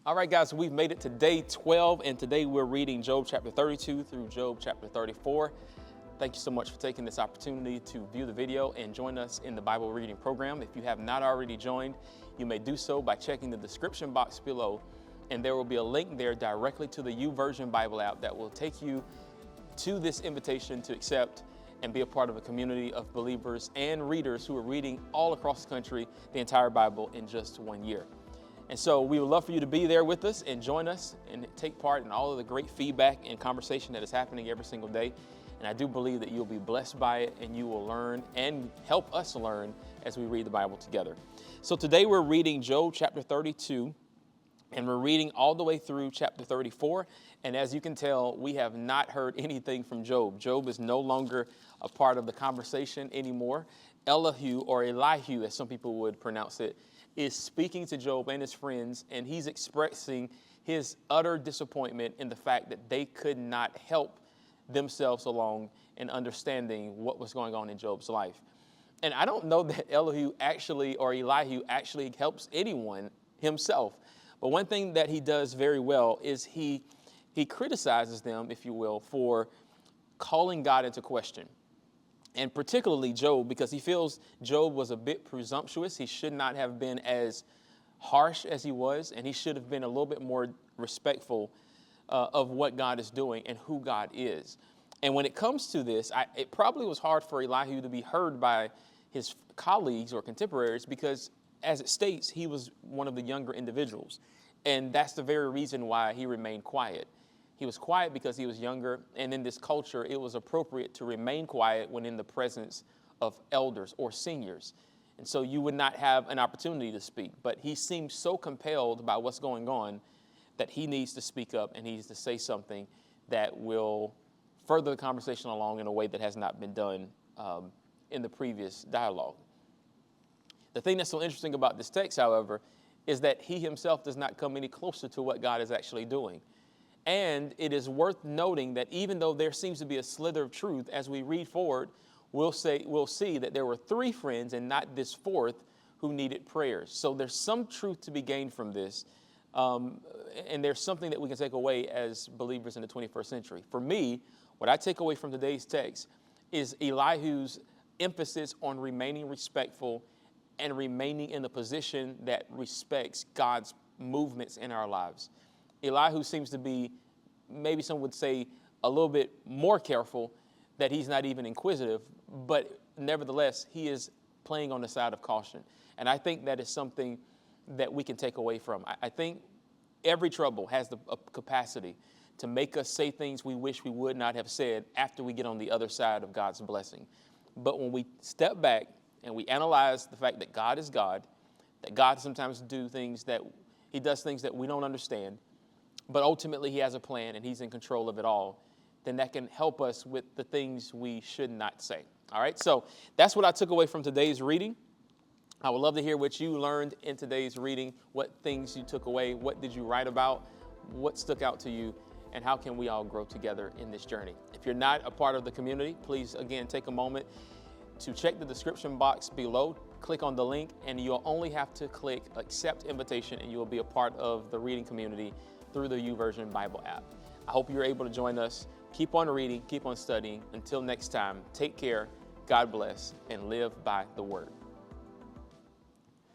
All right, guys, we've made it to day 12, and today we're reading Job chapter 32 through Job chapter 34. Thank you so much for taking this opportunity to view the video and join us in the Bible reading program. If you have not already joined, you may do so by checking the description box below, and there will be a link there directly to the YouVersion Bible app that will take you to this invitation to accept and be a part of a community of believers and readers who are reading all across the country the entire Bible in just 1 year. And so we would love for you to be there with us and join us and take part in all of the great feedback and conversation that is happening every single day. And I do believe that you'll be blessed by it and you will learn and help us learn as we read the Bible together. So today we're reading Job chapter 32 and we're reading all the way through chapter 34. And as you can tell, we have not heard anything from Job. Job is no longer a part of the conversation anymore. Elihu, or Elihu as some people would pronounce it, is speaking to Job and his friends, and he's expressing his utter disappointment in the fact that they could not help themselves along in understanding what was going on in Job's life. And I don't know that Elihu or Elihu actually helps anyone himself. But one thing that he does very well is he criticizes them, if you will, for calling God into question. And particularly Job, because he feels Job was a bit presumptuous. He should not have been as harsh as he was, and he should have been a little bit more respectful of what God is doing and who God is. And when it comes to this, it probably was hard for Elihu to be heard by his colleagues or contemporaries because, as it states, he was one of the younger individuals. And that's the very reason why he remained quiet. He was quiet because he was younger, and in this culture, it was appropriate to remain quiet when in the presence of elders or seniors. And so you would not have an opportunity to speak. But he seems so compelled by what's going on that he needs to speak up and he needs to say something that will further the conversation along in a way that has not been done in the previous dialogue. The thing that's so interesting about this text, however, is that he himself does not come any closer to what God is actually doing. And it is worth noting that even though there seems to be a slither of truth, as we read forward, we'll see that there were 3 friends and not this 4th who needed prayers. So there's some truth to be gained from this. And there's something that we can take away as believers in the 21st century. For me, what I take away from today's text is Elihu's emphasis on remaining respectful and remaining in a position that respects God's movements in our lives. Elihu seems to be, maybe some would say, a little bit more careful, that he's not even inquisitive, but nevertheless, he is playing on the side of caution. And I think that is something that we can take away from. I think every trouble has the capacity to make us say things we wish we would not have said after we get on the other side of God's blessing. But when we step back and we analyze the fact that God is God, that God sometimes does things that we don't understand, but ultimately he has a plan and he's in control of it all, then that can help us with the things we should not say. All right, so that's what I took away from today's reading. I would love to hear what you learned in today's reading, what things you took away, what did you write about, what stuck out to you, and how can we all grow together in this journey. If you're not a part of the community, please, again, take a moment to check the description box below, click on the link, and you'll only have to click accept invitation, and you will be a part of the reading community through the YouVersion Bible app. I hope you're able to join us. Keep on reading, keep on studying. Until next time, take care, God bless, and live by the word.